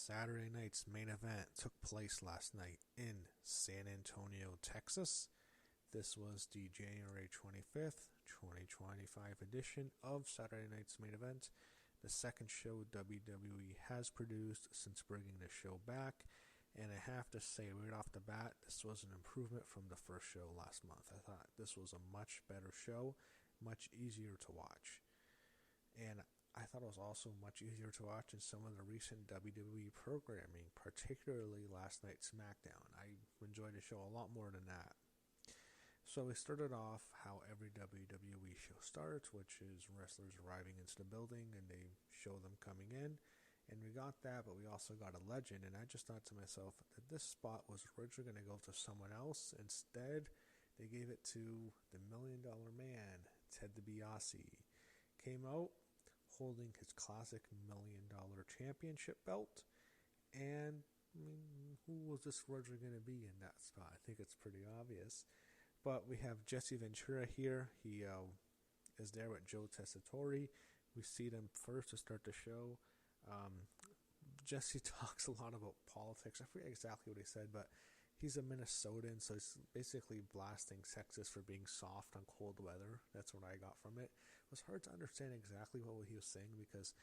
Saturday night's main event took place last night in San Antonio, Texas. This was the January 25th, 2025 edition of Saturday night's main event, the second show WWE has produced since bringing the show back, and I have to say right off the bat, this was an improvement from the first show last month. I thought this was a much better show, much easier to watch. And I thought it was also much easier to watch in some of the recent WWE programming, particularly last night's SmackDown. I enjoyed the show a lot more than that. So we started off how every WWE show starts, which is wrestlers arriving into the building and they show them coming in. And we got that, but we also got a legend. And I just thought to myself that this spot was originally going to go to someone else. Instead, they gave it to the $1 Million Man, Ted DiBiase. Came out holding his classic $1 Million championship belt. And, I mean, who was this originally going to be in that spot? I think it's pretty obvious. But we have Jesse Ventura here. He is there with Joe Tessitore. We see them first to start the show. Jesse talks a lot about politics. I forget exactly what he said, but he's a Minnesotan, so he's basically blasting Texas for being soft on cold weather. That's what I got from it. It was hard to understand exactly what he was saying because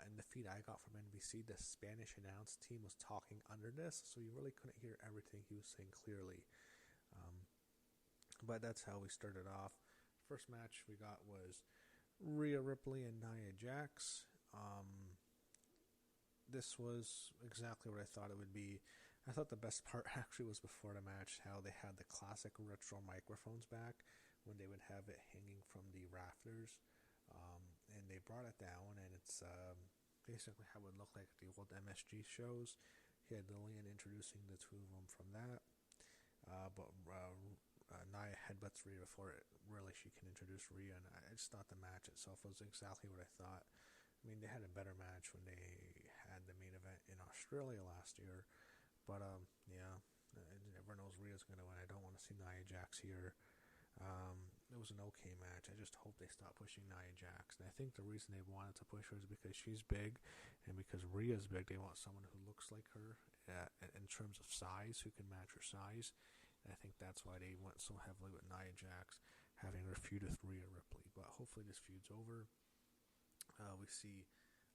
in the feed I got from NBC, the Spanish announce team was talking under this, so you really couldn't hear everything he was saying clearly. But that's how we started off. First match we got was Rhea Ripley and Nia Jax. This was exactly what I thought it would be. I thought the best part actually was before the match, how they had the classic retro microphones back when they would have it hanging from the rafters. And they brought it down, and it's basically how it would look like at the old MSG shows. He had Lillian introducing the two of them from that. But Nia headbutts Rhea before it really she can introduce Rhea, and I just thought the match itself was exactly what I thought. I mean, they had a better match when they had the main event in Australia last year, but yeah, everyone knows Rhea's going to win. I don't want to see Nia Jax here. It was an okay match. I just hope they stop pushing Nia Jax. And I think the reason they wanted to push her is because she's big, and because Rhea's big, they want someone who looks like her in terms of size, who can match her size. And I think that's why they went so heavily with Nia Jax, having her feud with Rhea Ripley. But hopefully this feud's over. We see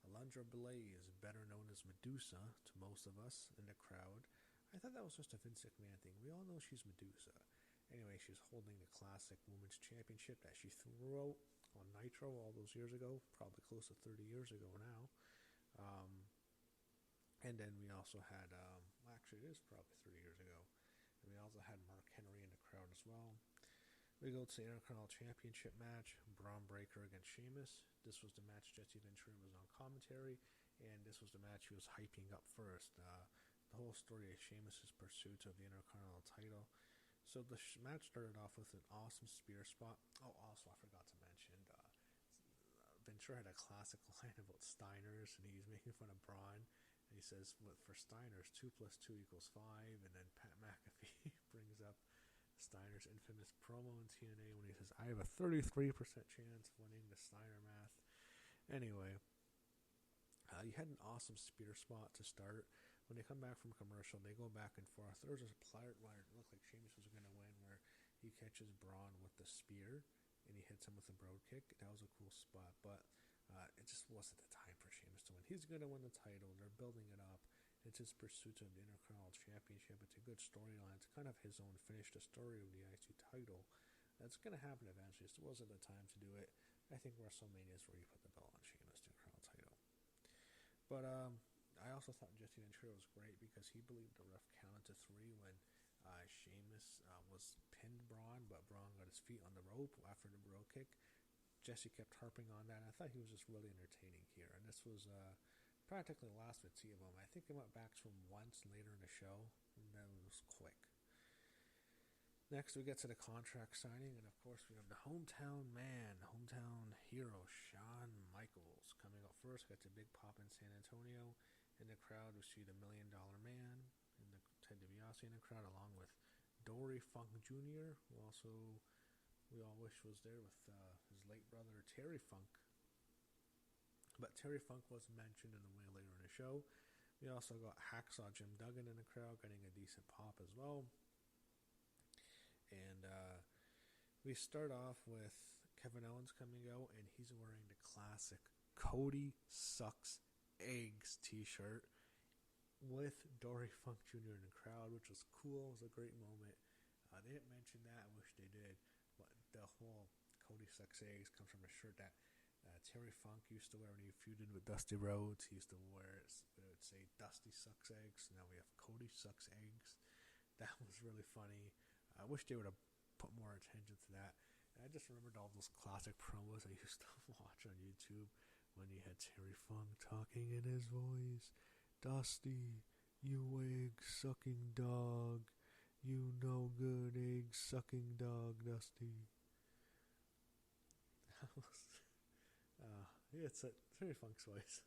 Alundra Blaze, better known as Medusa to most of us in the crowd. I thought that was just a Vince McMahon thing. We all know she's Medusa. Anyway, she's holding the classic women's championship that she threw out on Nitro all those years ago, probably close to 30 years ago now. And then we also had, actually it is probably 30 years ago, and we also had Mark Henry in the crowd as well. We go to the Intercontinental Championship match, Braun Breaker against Sheamus. This was the match Jesse Ventura was on commentary, and this was the match he was hyping up first. The whole story of Sheamus' pursuit of the Intercontinental title. So the match started off with an awesome spear spot. Oh, also I forgot to mention, Ventura had a classic line about Steiners, and he's making fun of Braun. And he says, for Steiners, 2 + 2 = 5. And then Pat McAfee brings up Steiner's infamous promo in TNA when he says, I have a 33% chance of winning the Steiner math. Anyway, you had an awesome spear spot to start. When they come back from commercial, they go back and forth. There was a part where it looked like Sheamus was going to win, where he catches Braun with the spear, and he hits him with a broad kick. That was a cool spot, but it just wasn't the time for Sheamus to win. He's going to win the title. They're building it up. It's his pursuit of the Intercontinental Championship. It's a good storyline. It's kind of his own finish the story of the IC title. That's going to happen eventually. It wasn't the time to do it. I think WrestleMania is where you put the belt on Sheamus, the Intercontinental title. But I also thought Jesse Ventura was great because he believed the ref counted to 3 when Sheamus was pinned Braun, but Braun got his feet on the rope after the bro kick. Jesse kept harping on that, and I thought he was just really entertaining here. And this was practically the last we'd see of him. I think he went back to him once later in the show, and then it was quick. Next, we get to the contract signing, and of course, we have the hometown man, hometown hero, Shawn Michaels, coming up first. Got the big pop in San Antonio. In the crowd, we see the $1 Million Man, and the Ted DiBiase in the crowd, along with Dory Funk Jr., who also we all wish was there with his late brother, Terry Funk. But Terry Funk was mentioned in the way later in the show. We also got Hacksaw Jim Duggan in the crowd getting a decent pop as well. And we start off with Kevin Owens coming out, and he's wearing the classic Cody Sucks Eggs t-shirt with Dory Funk Jr. in the crowd, which was cool. It was a great moment. They didn't mention that. I wish they did. But the whole Cody Sucks Eggs comes from a shirt that Terry Funk used to wear when he feuded with Dusty Rhodes. He used to wear it. It would say Dusty Sucks Eggs. Now we have Cody Sucks Eggs. That was really funny. I wish they would have put more attention to that. And I just remembered all those classic promos I used to watch on YouTube when you had Terry Funk talking in his voice. Dusty, you egg-sucking dog. You no good egg-sucking dog, Dusty. Yeah, it's Terry Funk's voice.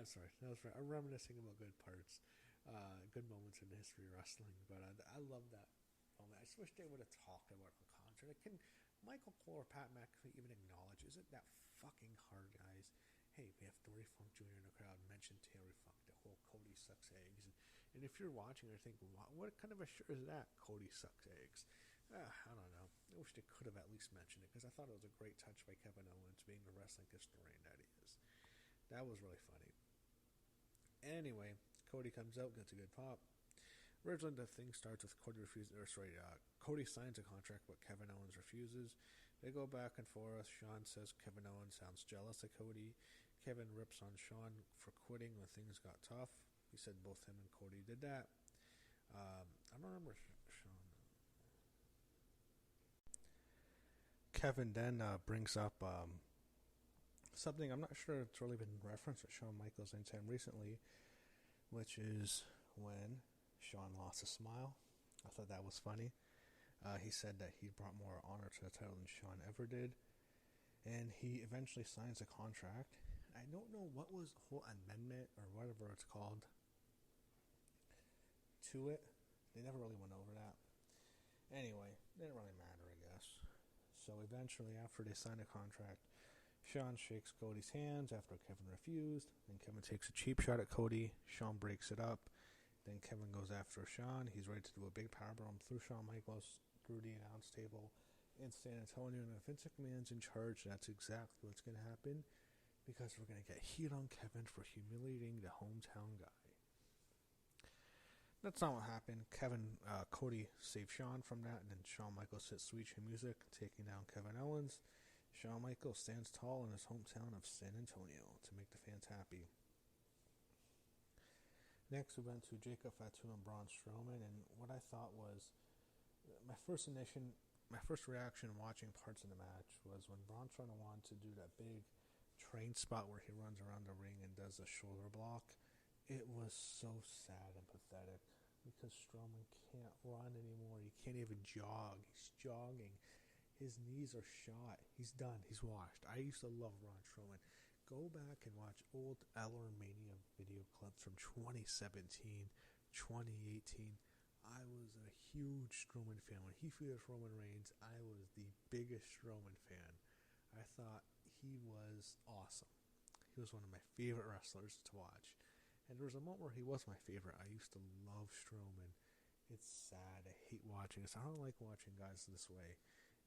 Sorry, that was right. I'm reminiscing about good parts, good moments in the history of wrestling. But I love that moment. I just wish they would have talked about it on concert. Can Michael Cole or Pat McAfee even acknowledge? Is it that fucking hard, guys? Hey, we have Dory Funk Jr. in the crowd. Mention Terry Funk, the whole Cody Sucks Eggs. And if you're watching, you're thinking, what kind of a shirt is that? Cody Sucks Eggs. I don't know. I wish they could have at least mentioned it, because I thought it was a great touch by Kevin Owens, being the wrestling historian that he is. That was really funny. Anyway, Cody comes out, gets a good pop. Originally, the thing starts with Cody Cody signs a contract, but Kevin Owens refuses. They go back and forth. Shawn says Kevin Owens sounds jealous of Cody. Kevin rips on Shawn for quitting when things got tough. He said both him and Cody did that. I don't remember Shawn. Kevin then brings up something I'm not sure it's really been referenced with Shawn Michaels anytime recently, which is when Shawn lost a smile. I thought that was funny. He said that he brought more honor to the title than Shawn ever did, and he eventually signs a contract. I don't know what was the whole amendment or whatever it's called to it. They never really went over that. Anyway, it didn't really matter, I guess. So eventually, after they sign a contract, Shawn shakes Cody's hands after Kevin refused. Then Kevin takes a cheap shot at Cody. Shawn breaks it up. Then Kevin goes after Shawn. He's ready to do a big powerbomb through Shawn Michaels through the announce table in San Antonio. And if Vince McMahon's in charge, that's exactly what's going to happen, because we're going to get heat on Kevin for humiliating the hometown guy. That's not what happened. Cody saved Shawn from that, and then Shawn Michaels hits Sweet Chin Music, taking down Kevin Owens. Shawn Michaels stands tall in his hometown of San Antonio to make the fans happy. Next, we went to Jacob Fatu and Braun Strowman, and what I thought was my first reaction watching parts of the match was when Braun Strowman wanted to do that big train spot where he runs around the ring and does a shoulder block. It was so sad and pathetic, because Strowman can't run anymore. He can't even jog. He's jogging. His knees are shot. He's done. He's washed. I used to love Braun Strowman. Go back and watch old LRMania video clips from 2017, 2018. I was a huge Strowman fan. When he feuded with Roman Reigns, I was the biggest Strowman fan. I thought he was awesome. He was one of my favorite wrestlers to watch. And there was a moment where he was my favorite. I used to love Strowman. It's sad. I hate watching this. I don't like watching guys this way.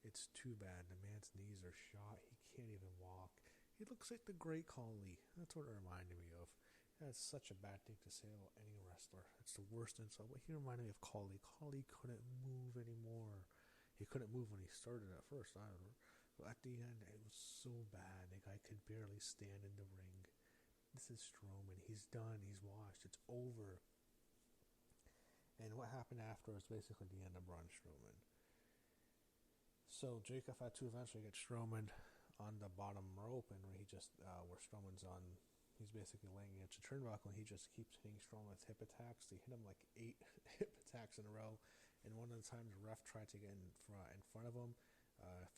It's too bad. The man's knees are shot. He can't even walk. He looks like the Great Khali. That's what it reminded me of. That's such a bad thing to say about any wrestler. It's the worst insult. But he reminded me of Khali. Khali couldn't move anymore. He couldn't move when he started at first, I don't know. But at the end, it was so bad. The guy could barely stand in the ring. This is Strowman. He's done. He's washed. It's over. And what happened after was basically the end of Braun Strowman. So Jacob Fatu eventually gets Strowman on the bottom rope, and where Strowman's on, he's basically laying against a turnbuckle, and he just keeps hitting Strowman with hip attacks. They hit him like 8 hip attacks in a row, and one of the times the ref tried to get in front of him.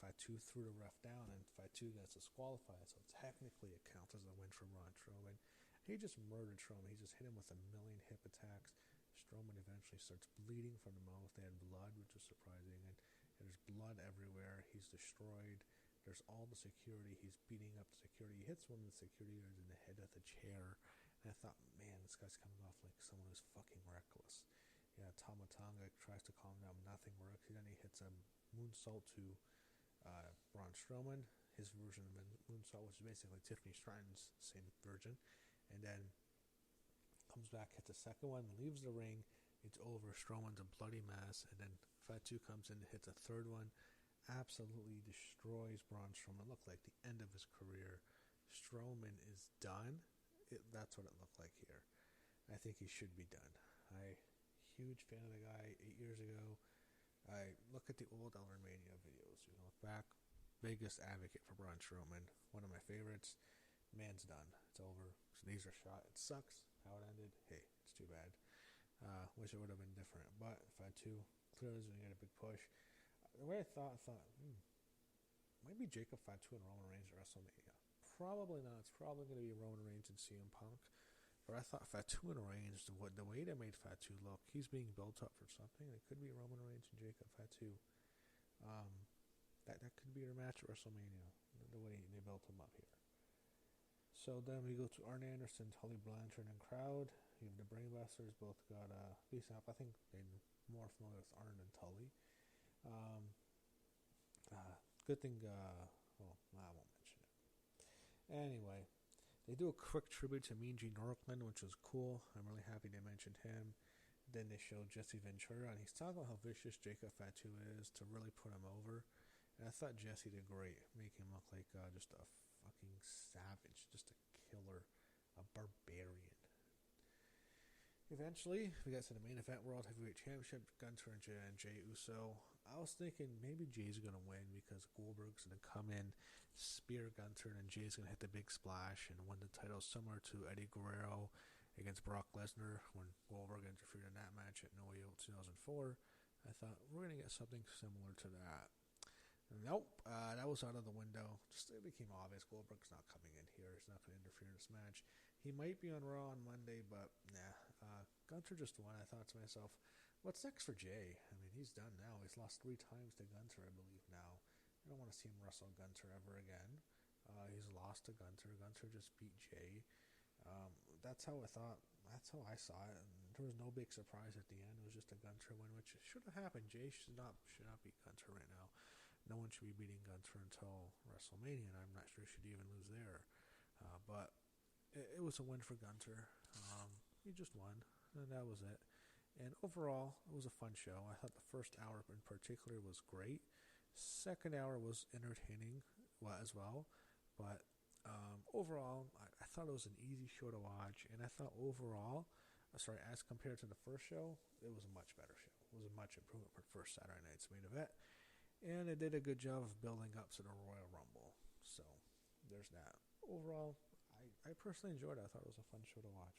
Fatu threw the ref down, and Fatu gets disqualified, so technically it counts as a win for Braun Strowman. He just murdered Strowman. He just hit him with a million hip attacks. Strowman eventually starts bleeding from the mouth. They had blood, which was surprising, and there's blood everywhere. He's destroyed. There's all the security. He's beating up the security. He hits one of the security guards in the head with a chair. And I thought, man, this guy's coming off like someone who's fucking reckless. Yeah, Tama Tonga tries to calm down, nothing works. Then he hits a moonsault to Braun Strowman, his version of a moonsault, which is basically Tiffany Stratton's same version. And then comes back, hits a second one, leaves the ring. It's over. Strowman's a bloody mess. And then Fatu comes in and hits a third one. Absolutely destroys Braun Strowman. It looked like the end of his career. Strowman is done. That's what it looked like here. I think he should be done. Huge fan of the guy 8 years ago. I look at the old LRMania videos. You know, look back. Biggest advocate for Braun Strowman. One of my favorites. Man's done. It's over. His knees are shot. It sucks how it ended. Hey, it's too bad. Wish it would have been different. But Fatu clearly is going to get a big push. The way I thought, maybe Jacob Fatu and Roman Reigns at WrestleMania. Probably not. It's probably going to be Roman Reigns and CM Punk. But I thought Fatu and Reigns, the way they made Fatu look, he's being built up for something. It could be Roman Reigns and Jacob Fatu. That could be their match at WrestleMania, the way they built him up here. So then we go to Arn Anderson, Tully Blanchard, and Crowd. You have the Brainbusters, both got decent up. I think they're more familiar with Arn than Tully. Good thing, I won't mention it. Anyway, they do a quick tribute to Mean Gene Okerlund, which was cool. I'm really happy they mentioned him. Then they show Jesse Ventura, and he's talking about how vicious Jacob Fatu is to really put him over. And I thought Jesse did great, making him look like just a fucking savage, just a killer, a barbarian. Eventually, we got to the main event, World Heavyweight Championship, Gunther and Jey Uso. I was thinking maybe Jey's going to win because Goldberg's going to come in, spear Gunther, and Jey's going to hit the big splash and win the title, similar to Eddie Guerrero against Brock Lesnar when Goldberg interfered in that match at No Way Out 2004. I thought, we're going to get something similar to that. Nope, that was out of the window. It became obvious Goldberg's not coming in here. He's not going to interfere in this match. He might be on Raw on Monday, but nah. Gunther just won. I thought to myself, what's next for Jey? I mean, he's done now. He's lost 3 times to Gunther, I believe, now. I don't want to see him wrestle Gunther ever again. He's lost to Gunther. Gunther just beat Jey. That's how I thought. That's how I saw it. And there was no big surprise at the end. It was just a Gunther win, which should have happened. Jey should not beat Gunther right now. No one should be beating Gunther until WrestleMania, and I'm not sure he should even lose there. But it was a win for Gunther. He just won, and that was it. And overall, it was a fun show. I thought the first hour in particular was great. Second hour was entertaining as well. But overall, I thought it was an easy show to watch. And I thought overall, as compared to the first show, it was a much better show. It was a much improvement for the first Saturday night's main event. And it did a good job of building up to the Royal Rumble. So, there's that. Overall, I personally enjoyed it. I thought it was a fun show to watch.